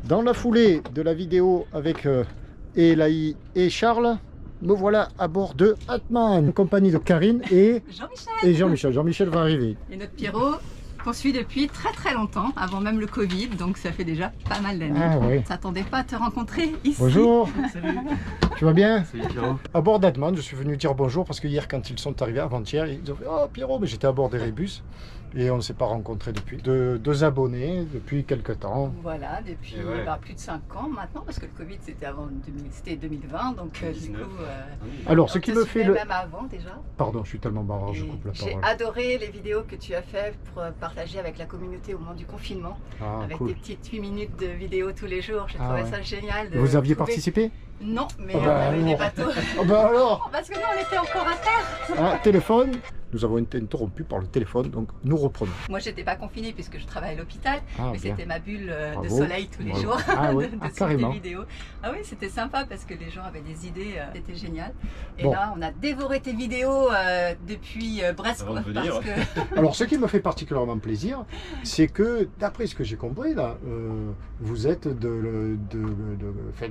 Dans la foulée de la vidéo avec Elaï et Charles, me voilà à bord de Atman, en compagnie de Karine et Jean-Michel. Jean-Michel va arriver. Et notre Pierrot qu'on suit depuis très longtemps, avant même le Covid, donc ça fait déjà pas mal d'années. Ah, oui. On ne s'attendait pas à te rencontrer ici. Bonjour. Salut. Tu vas bien? Salut Pierrot. À bord d'Atman, je suis venu dire bonjour parce que hier, quand ils sont arrivés, avant-hier, ils ont fait oh Pierrot, mais j'étais à bord d'Erebus et on ne s'est pas rencontrés depuis. Deux abonnés depuis quelques temps. Voilà, depuis plus de 5 ans maintenant, parce que le Covid c'était 2020, donc du coup. Alors, ce qui me fait le. Même avant déjà. Pardon, je suis tellement bavard, je coupe la parole. J'ai adoré les vidéos que tu as fait pour partager avec la communauté au moment du confinement, avec des petites 8 minutes de vidéos tous les jours. J'ai trouvé ça génial. Vous aviez participé? Non, mais on avait des bateaux. Alors parce que nous, on était encore à terre. Ah, téléphone. Nous avons été interrompus par le téléphone, donc nous reprenons. Moi, j'étais pas confinée puisque je travaille à l'hôpital, mais c'était ma bulle de soleil tous les jours carrément. des vidéos. Ah oui, c'était sympa parce que les gens avaient des idées, c'était génial. Et là, on a dévoré tes vidéos depuis Brest. Alors, ce qui me fait particulièrement plaisir, c'est que, d'après ce que j'ai compris, là, vous êtes de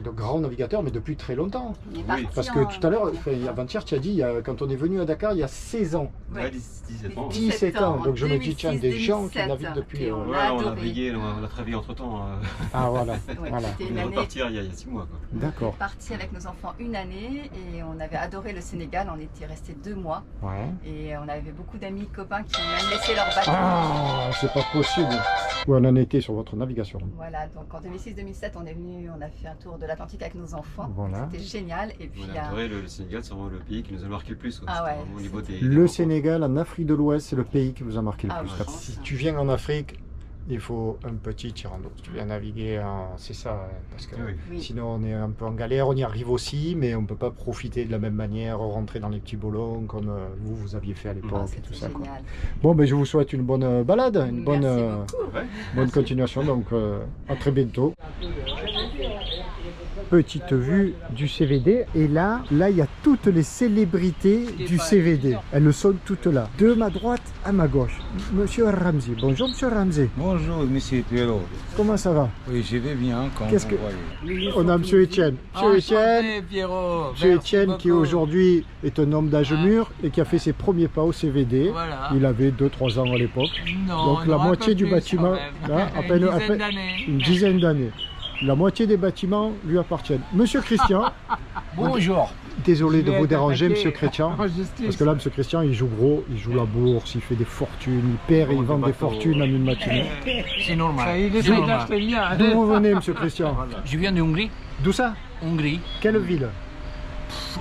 grands navigateurs, mais depuis très longtemps. Oui. Parce que tout à l'heure, avant-hier, tu as dit, quand on est venu à Dakar, il y a 16 ans. Ouais, 17 ans. 17 ans, donc je me dis, tiens, des gens qui naviguent depuis... on a travaillé entre temps. Ah voilà. On est reparti il y a 6 mois. D'accord. On est parti avec nos enfants une année et on avait adoré le Sénégal, on était resté 2 mois. Ouais. Et on avait beaucoup d'amis, copains qui ont même laissé leur bateau. Ah, c'est pas possible. Où on en était sur votre navigation. Voilà, donc en 2006-2007, on est venu, on a fait un tour de l'Atlantique avec nos enfants. Voilà. C'était génial. Et puis, on a adoré le Sénégal, c'est vraiment le pays qui nous a marqué le plus. Ah ouais. Au niveau le Sénégal, en Afrique de l'Ouest, c'est le pays qui vous a marqué le plus. Ouais. Si tu viens en Afrique, il faut un petit tirant d'eau. Si tu viens naviguer, c'est ça, parce que sinon on est un peu en galère. On y arrive aussi, mais on ne peut pas profiter de la même manière, rentrer dans les petits bolons comme vous aviez fait à l'époque et tout ça. Quoi. Bon, ben, je vous souhaite une bonne balade, une bonne continuation. Donc à très bientôt. Petite vue du CVD et là il y a toutes les célébrités du CVD. Elles sont toutes là. De ma droite à ma gauche. Monsieur Ramsey. Bonjour Monsieur Ramsey. Bonjour Monsieur Pierrot. Comment ça va? Oui, je vais bien. Qu'est-ce que... On a Monsieur Etienne. Monsieur Etienne qui aujourd'hui est un homme d'âge mûr et qui a fait ses premiers pas au CVD. Voilà. Il avait 2-3 ans à l'époque. Donc la moitié du bâtiment, là, une dizaine d'années. La moitié des bâtiments lui appartiennent. Monsieur Christian. Bonjour. Désolé de vous déranger, Monsieur Christian. Parce que là, Monsieur Christian, il joue gros, il joue la bourse, il fait des fortunes, il perd et il vend des fortunes en une matinée. C'est normal. D'où vous venez, Monsieur Christian? Je viens de Hongrie. D'où ça? Hongrie. Quelle ville?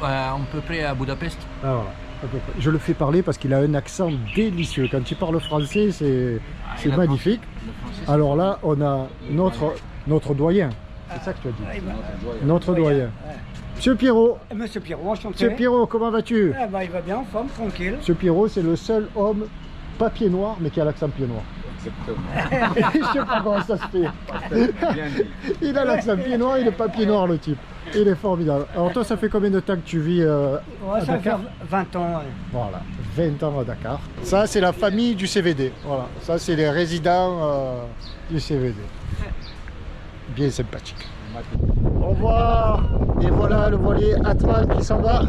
À peu près à Budapest. Ah voilà. À peu près. Je le fais parler parce qu'il a un accent délicieux. Quand il parle français, c'est magnifique. Alors là, on a notre doyen. C'est ça que tu as dit. Notre doyen. Monsieur Pierrot. Monsieur Pierrot, enchanté. Monsieur Pierrot, comment vas-tu? Il va bien, en forme, tranquille. Monsieur Pierrot, c'est le seul homme pas pied noir, mais qui a l'accent pied noir. Exactement. Je sais pas comment ça se fait. Il a l'accent pied noir, il est pas pied noir le type. Il est formidable. Alors toi, ça fait combien de temps que tu vis à Dakar? 20 ans. Ouais. Voilà, 20 ans à Dakar. Ça, c'est la famille du CVD. Voilà, ça, c'est les résidents du CVD. Bien sympathique. Au revoir. Et voilà le voilier Atman qui s'en va.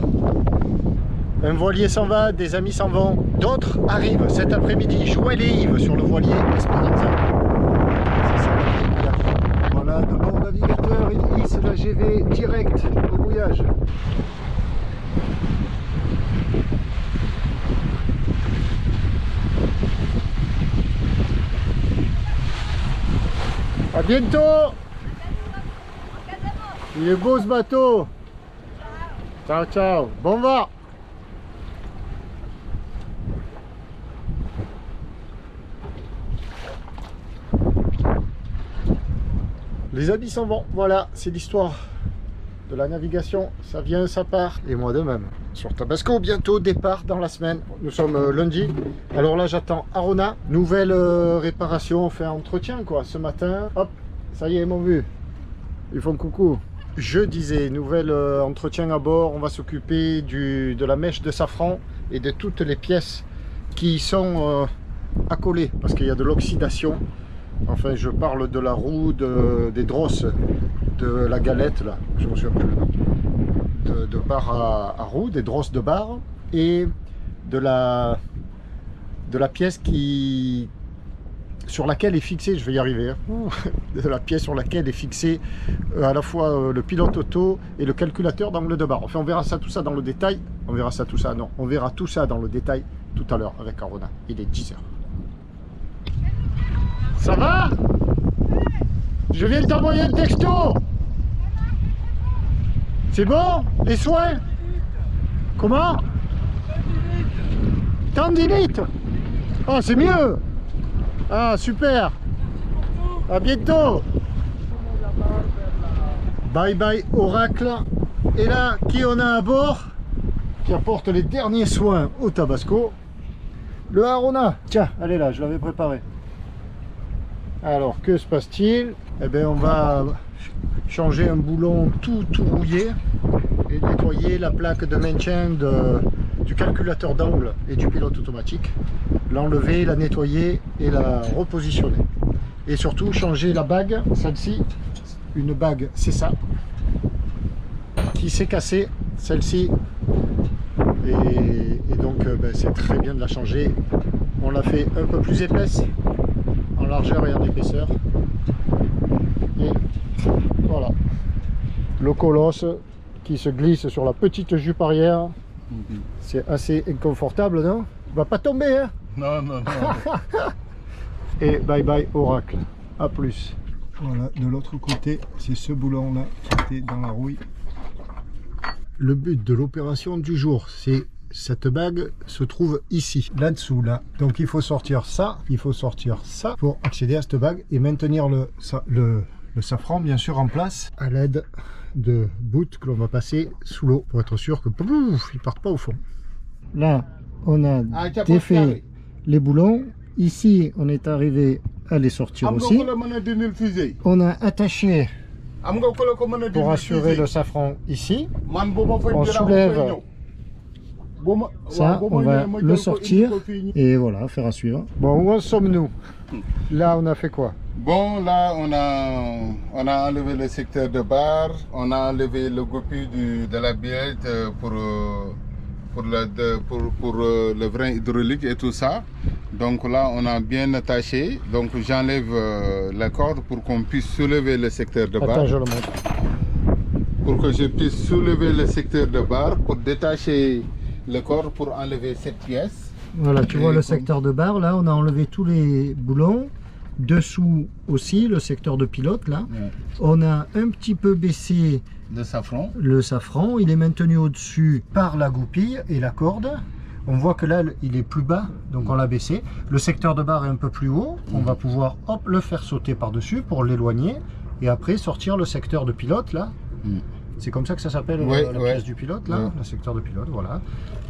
Un voilier s'en va, des amis s'en vont. D'autres arrivent cet après-midi. Joël et Yves sur le voilier Esperanza. Voilà, de bons navigateurs, ils hissent la GV direct au mouillage. À bientôt. Il est beau ce bateau. Ciao, ciao. Bon vent. Les amis s'en vont. Voilà, c'est l'histoire de la navigation. Ça vient, ça part. Et moi de même. Sur Tabasco, bientôt départ dans la semaine. Nous sommes lundi. Alors là, j'attends Arona. Nouvelle réparation, enfin entretien quoi. Ce matin, hop, ça y est, ils m'ont vu. Ils font coucou. Je disais, nouvel entretien à bord. On va s'occuper de la mèche de safran et de toutes les pièces qui sont accolées parce qu'il y a de l'oxydation Enfin, je parle de la roue des drosses, de la galette, là, je me souviens plus le nom. De barre à roue, des drosses de barre, et de la pièce sur laquelle est fixé, je vais y arriver, hein, de la pièce sur laquelle est fixé à la fois le pilote auto et le calculateur d'angle de barre. Enfin, on verra ça, tout ça dans le détail. On verra ça, tout ça, non. On verra tout ça dans le détail tout à l'heure avec Arona. Il est 10h. Ça va? Je viens de t'envoyer un texto. C'est bon? Les soins? Comment? Tendinite? Oh, c'est mieux! Ah, super! À bientôt! Bye bye Oracle. Et là, qui on a à bord? Qui apporte les derniers soins au Tabasco? Le Arona. Tiens, allez là, je l'avais préparé. Alors, que se passe-t-il? Eh bien, on va changer un boulon tout rouillé et nettoyer la plaque de maintien du calculateur d'angle et du pilote automatique. L'enlever, la nettoyer et la repositionner. Et surtout, changer la bague, celle-ci, une bague, c'est ça, qui s'est cassée, celle-ci. Et donc, c'est très bien de la changer. On l'a fait un peu plus épaisse, en largeur et en épaisseur. Et voilà, le colosse qui se glisse sur la petite jupe arrière. C'est assez inconfortable, non? Il va pas tomber, hein? Non, non, non. Et bye bye Oracle, à plus. Voilà, de l'autre côté, c'est ce boulon là qui était dans la rouille. Le but de l'opération du jour, c'est cette bague se trouve ici, là-dessous, là. Donc il faut sortir ça pour accéder à cette bague et maintenir le safran bien sûr en place à l'aide de bouts que l'on va passer sous l'eau pour être sûr que pouf, ils partent pas au fond. Là, on a défait les boulons. Ici, on est arrivé à les sortir aussi. On a attaché pour assurer le safran ici. On soulève ça, on va le sortir et voilà, faire à suivre. Bon, où en sommes-nous? Là, on a fait quoi? Bon, là, on a enlevé le secteur de barre, on a enlevé le goupil de la billette pour le frein hydraulique et tout ça. Donc là, on a bien attaché. Donc j'enlève la corde pour qu'on puisse soulever le secteur de barre. Attends, je le montre. Pour que je puisse soulever le secteur de barre, pour détacher le corps, pour enlever cette pièce. Voilà, tu vois le secteur de barre, là, on a enlevé tous les boulons. Dessous aussi, le secteur de pilote, là. Ouais. On a un petit peu baissé le safran. Il est maintenu au-dessus par la goupille et la corde. On voit que là, il est plus bas, donc on l'a baissé. Le secteur de barre est un peu plus haut. On va pouvoir, hop, le faire sauter par-dessus pour l'éloigner. Et après, sortir le secteur de pilote, là. C'est comme ça que ça s'appelle, la pièce du pilote, là, le secteur de pilote, voilà.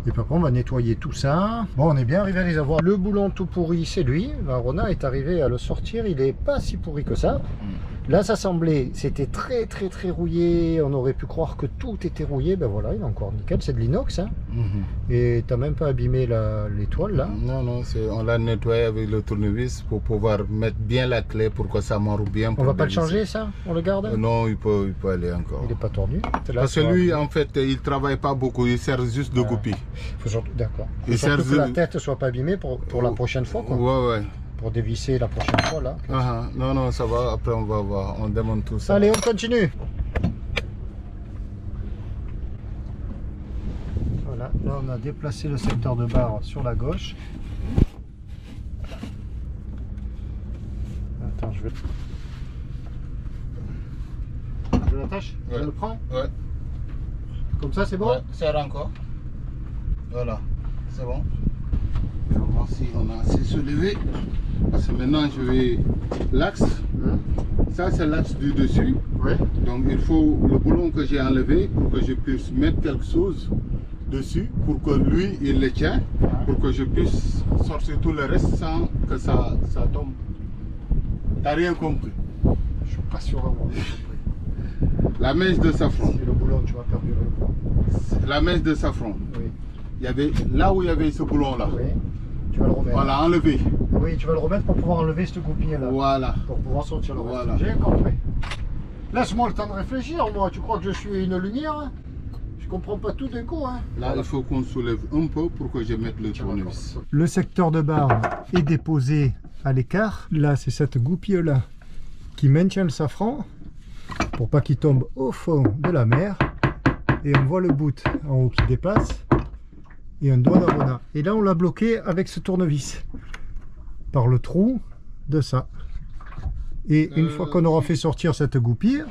Et puis après, on va nettoyer tout ça. Bon, on est bien arrivé à les avoir. Le boulon tout pourri, c'est lui. Arona est arrivé à le sortir. Il n'est pas si pourri que ça. Là, ça semblait, c'était très rouillé. On aurait pu croire que tout était rouillé. Ben voilà, il est encore nickel. C'est de l'inox, hein. Et tu n'as même pas abîmé l'étoile, là? Non, non, on l'a nettoyé avec le tournevis pour pouvoir mettre bien la clé pour que ça marche bien. On va pas le changer, ça? On le garde? Non, il peut aller encore. Il n'est pas tordu? Parce que lui, en fait, il travaille pas beaucoup. Il sert juste de goupille. D'accord. Il faut surtout que la tête soit pas abîmée pour la prochaine fois, quoi. Ouais. Pour dévisser la prochaine fois, là. Non, non, ça va. Après, on va voir. On démonte tout ça. Allez, on continue. Voilà. Là, on a déplacé le secteur de barre sur la gauche. Attends, je l'attache? Ouais. Je le prends? Ouais. Comme ça, c'est bon? Ouais, serre encore. Voilà, c'est bon. On va voir si on a assez soulevé. Parce que maintenant, je vais l'axe. Ça, c'est l'axe du dessus. Oui. Donc, il faut le boulon que j'ai enlevé pour que je puisse mettre quelque chose dessus pour que lui, il le tient. Pour que je puisse sortir tout le reste sans que ça tombe. T'as rien compris? Je suis pas sûr d'avoir compris. La mèche de safran. C'est le boulon, tu vas perdurer le poids. La mèche de safran. Oui. Il y avait, là où il y avait ce boulon là. Oui. Tu vas le remettre. Voilà, enlevé. Oui. Oui, tu vas le remettre pour pouvoir enlever cette goupille là. Voilà. Pour pouvoir sortir le reste. Voilà. J'ai compris. Laisse-moi le temps de réfléchir, moi. Tu crois que je suis une lumière, hein? Je comprends pas tout d'un coup, hein. Là, il faut qu'on soulève un peu pour que je mette le tournevis. Le secteur de barbe est déposé à l'écart. Là, c'est cette goupille là qui maintient le safran pour pas qu'il tombe au fond de la mer. Et on voit le bout en haut qui dépasse et un doigt d'Arona. Et là, on l'a bloqué avec ce tournevis par le trou de ça. Et une fois qu'on aura fait sortir cette goupille,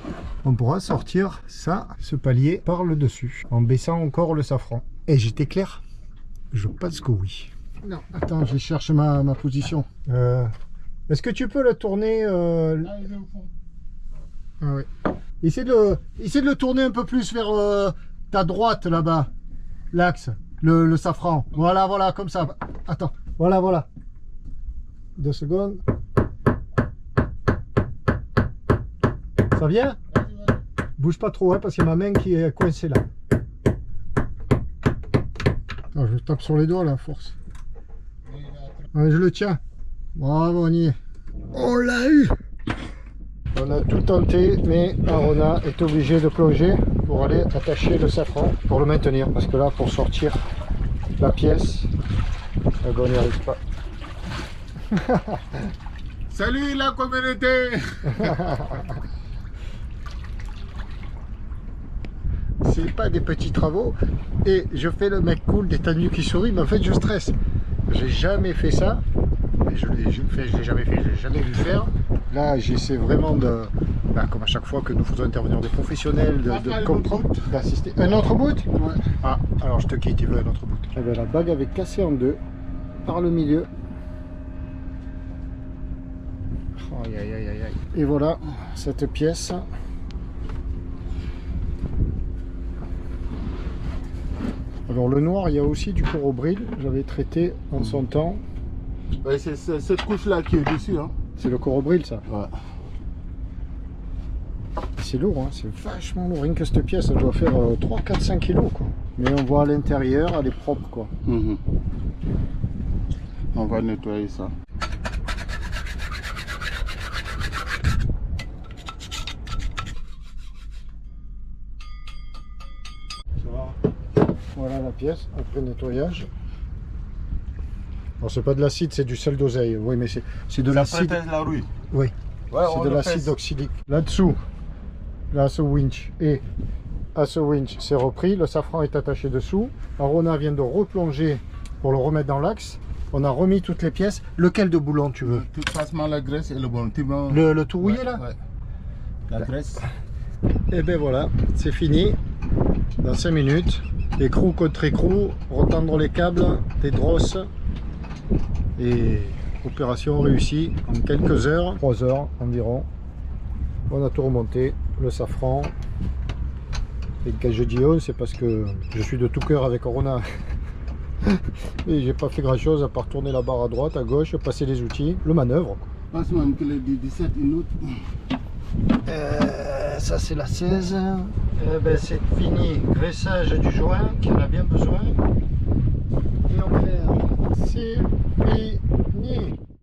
on pourra sortir ça, ce palier par le dessus, en baissant encore le safran. Et j'étais clair? Je pense que oui. Non, attends, je cherche ma position. Est-ce que tu peux le tourner Ah oui. Essaie de le tourner un peu plus vers ta droite là-bas. L'axe, le safran. Voilà, voilà, comme ça. Attends, voilà. 2 secondes. Ça vient? Bouge pas trop, hein, parce qu'il y a ma main qui est coincée là. Attends, je tape sur les doigts là, force. Ouais, je le tiens. Bravo, on y est. On l'a eu! On a tout tenté, mais Arona est obligé de plonger pour aller attacher le safran, pour le maintenir, parce que là, pour sortir la pièce, on n'y arrive pas. Salut la communauté! C'est pas des petits travaux, et je fais le mec cool des tenues qui sourit, mais en fait je stresse. J'ai jamais fait ça, je l'ai jamais fait, je l'ai jamais vu faire. Là j'essaie vraiment de, comme à chaque fois que nous faisons intervenir des professionnels, de comprendre, d'assister. Un autre bout? Ouais. Ah, alors je te quitte, il veut un autre bout. Eh bien, la bague avait cassé en deux, par le milieu. Aïe aïe aïe aïe aïe. Et voilà, cette pièce. Alors le noir, il y a aussi du corobril, j'avais traité en son temps. Ouais, c'est cette couche-là qui est dessus. Hein. C'est le corobril, ça? Ouais. C'est lourd, hein, c'est vachement lourd. Rien que cette pièce, elle doit faire 3, 4, 5 kilos, quoi. Mais on voit à l'intérieur, elle est propre, quoi. On va nettoyer ça. Voilà la pièce, après nettoyage. Alors c'est pas de l'acide, c'est du sel d'oseille. Oui, mais c'est de l'acide. La rouille. Oui, Ouais, c'est de l'acide oxylique. Là-dessous, là, ce winch et à ce winch, c'est repris. Le safran est attaché dessous. Arona vient de replonger pour le remettre dans l'axe. On a remis toutes les pièces. Lequel de boulon tu veux? Tout passement la graisse et le bon. Le tout rouillé là? Ouais. La graisse. Et ben voilà, c'est fini. Dans 5 minutes. Écrou contre écrou, retendre les câbles, des drosses. Et opération réussie en quelques heures, 3 heures environ. On a tout remonté, le safran. Et quand je dis on, c'est parce que je suis de tout cœur avec Arona. Et j'ai pas fait grand chose à part tourner la barre à droite, à gauche, passer les outils, le manœuvre. Passe-moi une clé du 17, une autre. Ça c'est la 16. Ben, c'est fini, graissage du joint qui en a bien besoin. Et on fait c'est fini.